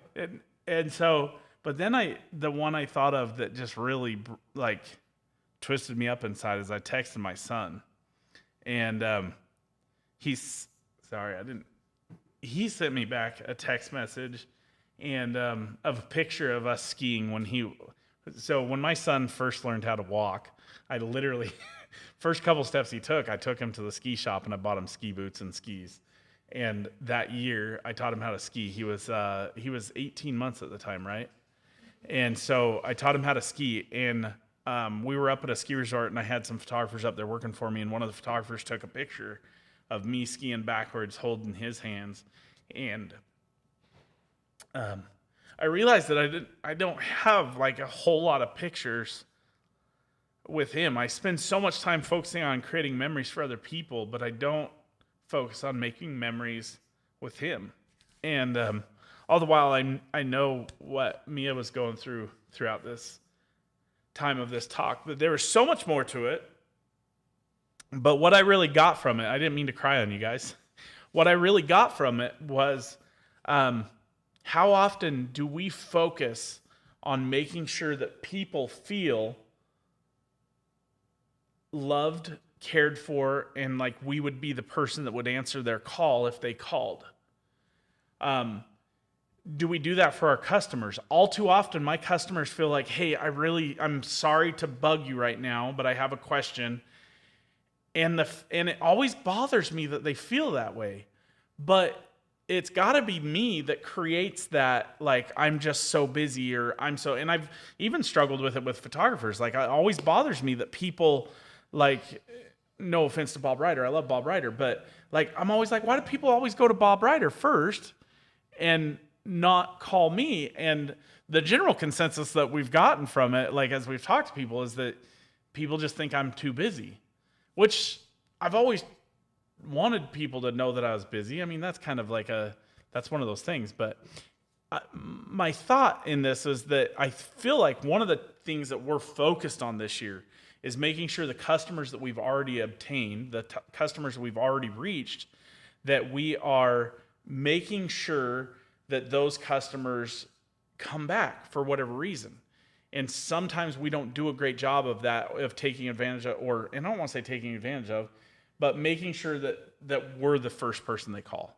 And so, but then the one I thought of that just really, like, twisted me up inside as I texted my son. And he sent me back a text message and of a picture of us skiing when my son first learned how to walk, I literally, first couple steps he took, I took him to the ski shop and I bought him ski boots and skis. And that year I taught him how to ski. He was 18 months at the time, right? And so I taught him how to ski, and we were up at a ski resort, and I had some photographers up there working for me, and one of the photographers took a picture of me skiing backwards, holding his hands, and I realized that I don't have like a whole lot of pictures with him. I spend so much time focusing on creating memories for other people, but I don't focus on making memories with him. And all the while I know what Mia was going through throughout this time of this talk, that there was so much more to it. But what I really got from it, I didn't mean to cry on you guys. What I really got from it was how often do we focus on making sure that people feel loved, cared for, and like we would be the person that would answer their call if they called. Do we do that for our customers? All too often, my customers feel like, hey, I'm sorry to bug you right now, but I have a question. And it always bothers me that they feel that way. But it's got to be me that creates that, like, I'm just so busy, and I've even struggled with it with photographers. Like, it always bothers me that people, like, no offense to Bob Ryder, I love Bob Ryder, but, like, I'm always like, why do people always go to Bob Ryder first and not call me? And the general consensus that we've gotten from it, like, as we've talked to people, is that people just think I'm too busy, which I've always wanted people to know that I was busy. I mean, that's kind of like that's one of those things. But my thought in this is that I feel like one of the things that we're focused on this year is making sure the customers that we've already obtained, the customers that we've already reached, that we are making sure that those customers come back for whatever reason. And sometimes we don't do a great job of that, of taking advantage of, and I don't want to say taking advantage of, but making sure that we're the first person they call.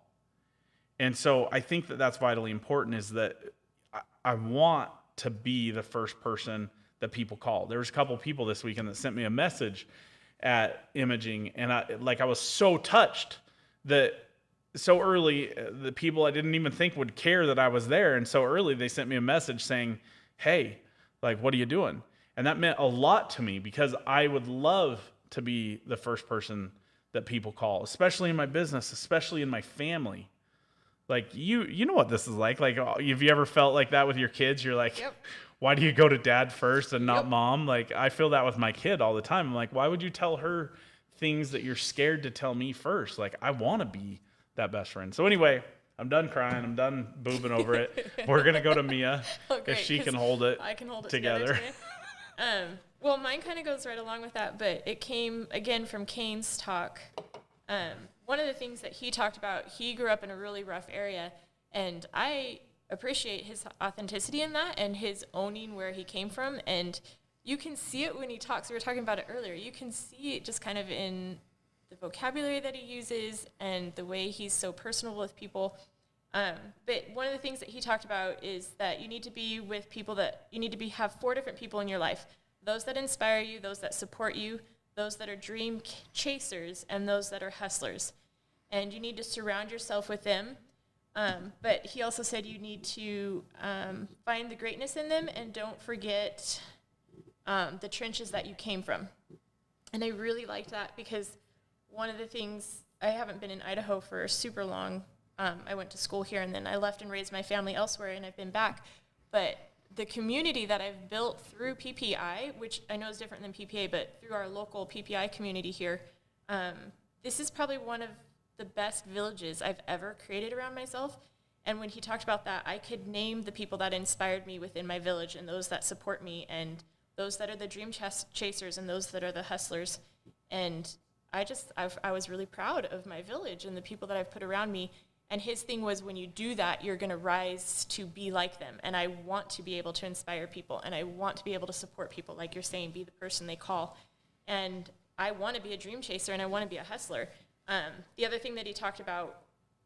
And so I think that that's vitally important, is that I want to be the first person that people call. There was a couple of people this weekend that sent me a message at imaging, and I was so touched that so early, the people I didn't even think would care that I was there, and so early they sent me a message saying, hey, like, what are you doing? And that meant a lot to me, because I would love to be the first person that people call, especially in my business, especially in my family. Like, you know what this is like. Like, have you ever felt like that with your kids? You're like, yep. Why do you go to dad first and not mom? Like, I feel that with my kid all the time. I'm like, why would you tell her things that you're scared to tell me first? Like, I want to be that best friend. So anyway, I'm done crying. I'm done boobing over it. We're going to go to Mia if she can hold it I can hold it together. Well, mine kind of goes right along with that, but it came, again, from Kane's talk. One of the things that he talked about, he grew up in a really rough area, and I appreciate his authenticity in that and his owning where he came from. And you can see it when he talks. We were talking about it earlier. You can see it just kind of in the vocabulary that he uses and the way he's so personable with people. But one of the things that he talked about is that you need to be with people have 4 different people in your life. Those that inspire you, those that support you, those that are dream chasers, and those that are hustlers. And you need to surround yourself with them. But he also said you need to find the greatness in them, and don't forget the trenches that you came from. And I really liked that, because one of the things, I haven't been in Idaho for super long. I went to school here, and then I left and raised my family elsewhere, and I've been back. But the community that I've built through PPI, which I know is different than PPA, but through our local PPI community here, this is probably one of the best villages I've ever created around myself. And when he talked about that, I could name the people that inspired me within my village, and those that support me, and those that are the dream chasers, and those that are the hustlers. And I was really proud of my village and the people that I've put around me. And his thing was, when you do that, you're going to rise to be like them. And I want to be able to inspire people, and I want to be able to support people, like you're saying, be the person they call. And I want to be a dream chaser, and I want to be a hustler. The other thing that he talked about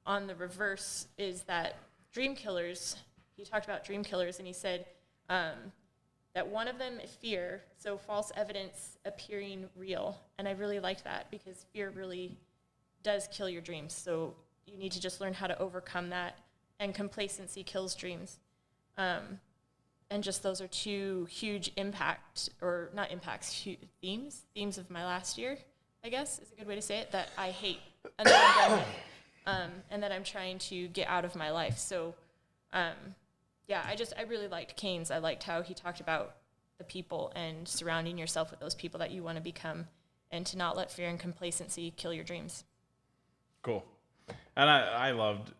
on the reverse is that dream killers, he talked about dream killers, and he said that one of them is fear, so false evidence appearing real. And I really liked that, because fear really does kill your dreams. So you need to just learn how to overcome that, and complacency kills dreams. And just those are 2 huge themes of my last year, I guess is a good way to say it, that I hate, and that I'm done with, and that I'm trying to get out of my life. So, I really liked Kane's. I liked how he talked about the people and surrounding yourself with those people that you want to become, and to not let fear and complacency kill your dreams. Cool. And I loved,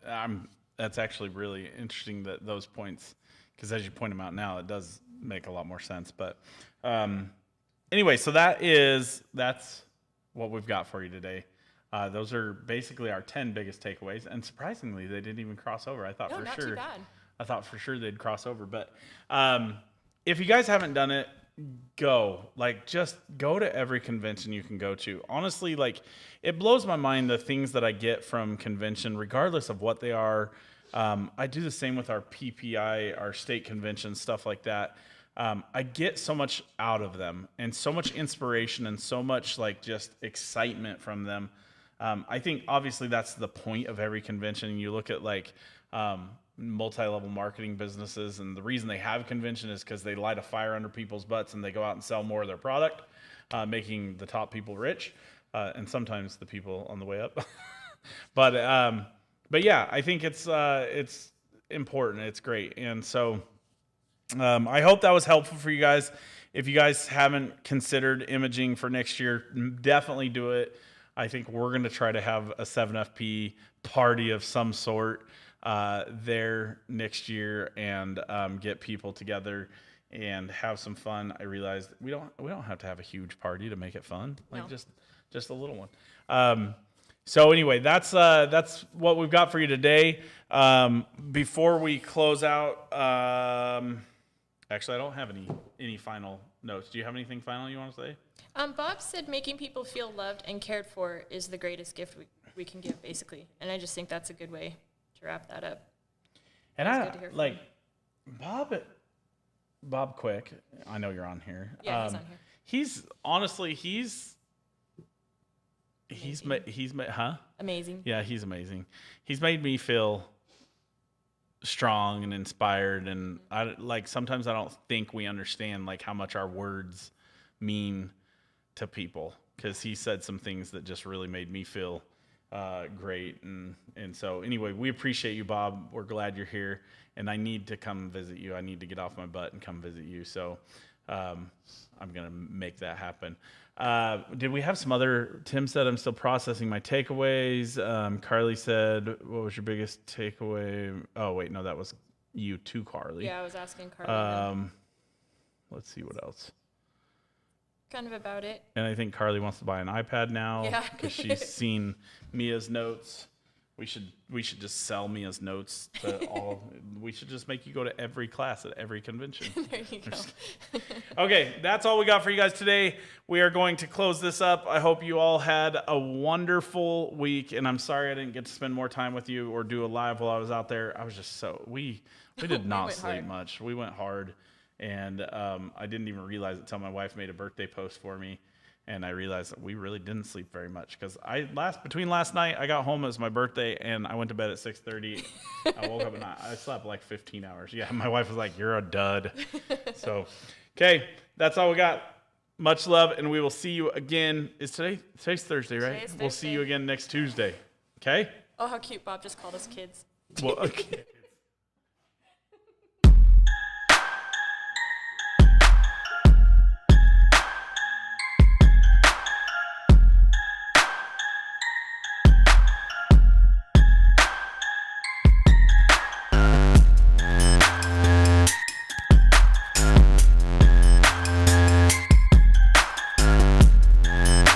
That's actually really interesting that those points, because as you point them out now, it does make a lot more sense. But anyway, so that's what we've got for you today. Those are basically our 10 biggest takeaways, and surprisingly, they didn't even cross over. I thought No, for not sure. too bad. I thought for sure they'd cross over, but if you guys haven't done it, just go to every convention you can go to. Honestly, it blows my mind the things that I get from convention, regardless of what they are. I do the same with our PPI, our state conventions, stuff like that. I get so much out of them and so much inspiration and so much just excitement from them. I think obviously that's the point of every convention. You look at multi-level marketing businesses, and the reason they have a convention is because they light a fire under people's butts and they go out and sell more of their product, making the top people rich, and sometimes the people on the way up. but yeah, I think it's important. It's great, and so I hope that was helpful for you guys. If you guys haven't considered imaging for next year, definitely do it. I think we're going to try to have a 7FP party of some sort there next year, and get people together and have some fun. I realized we don't have to have a huge party to make it fun. No. Just a little one. So anyway, that's what we've got for you today. Before we close out, actually I don't have any final notes. Do you have anything final you want to say? Bob said making people feel loved and cared for is the greatest gift we can give, basically. And I just think that's a good way to wrap that up. And good to hear from him. Bob Quick, I know you're on here. Yeah, he's on here. He's honestly, he's Amazing. Yeah, he's amazing. He's made me feel strong and inspired, and sometimes I don't think we understand how much our words mean to people, because he said some things that just really made me feel great, and so anyway, we appreciate you, Bob. We're glad you're here, and I need to come visit you. I need to get off my butt and come visit you, so I'm gonna make that happen. Did we have some other? Tim said I'm still processing my takeaways. Carly said, what was your biggest takeaway? Oh wait, no, that was you too, Carly. Yeah, I was asking Carly. Let's see what else. Kind of about it. And I think Carly wants to buy an iPad now, Yeah. because she's seen Mia's notes. We should just sell Mia's notes to all. We should just make you go to every class at every convention. There you go. Okay, that's all we got for you guys today. We are going to close this up. I hope you all had a wonderful week, and I'm sorry I didn't get to spend more time with you or do a live while I was out there. I was just we did not sleep much. We went hard. And I didn't even realize it until my wife made a birthday post for me, and I realized that we really didn't sleep very much, because between last night, I got home, it was my birthday, and I went to bed at 6:30. I woke up and I slept 15 hours. Yeah, my wife was like, "You're a dud." So, okay, that's all we got. Much love, and we will see you again. Today's Thursday, right? Today's We'll see Thursday. you again next Tuesday. Okay? Oh, how cute. Bob just called us kids. Well, okay.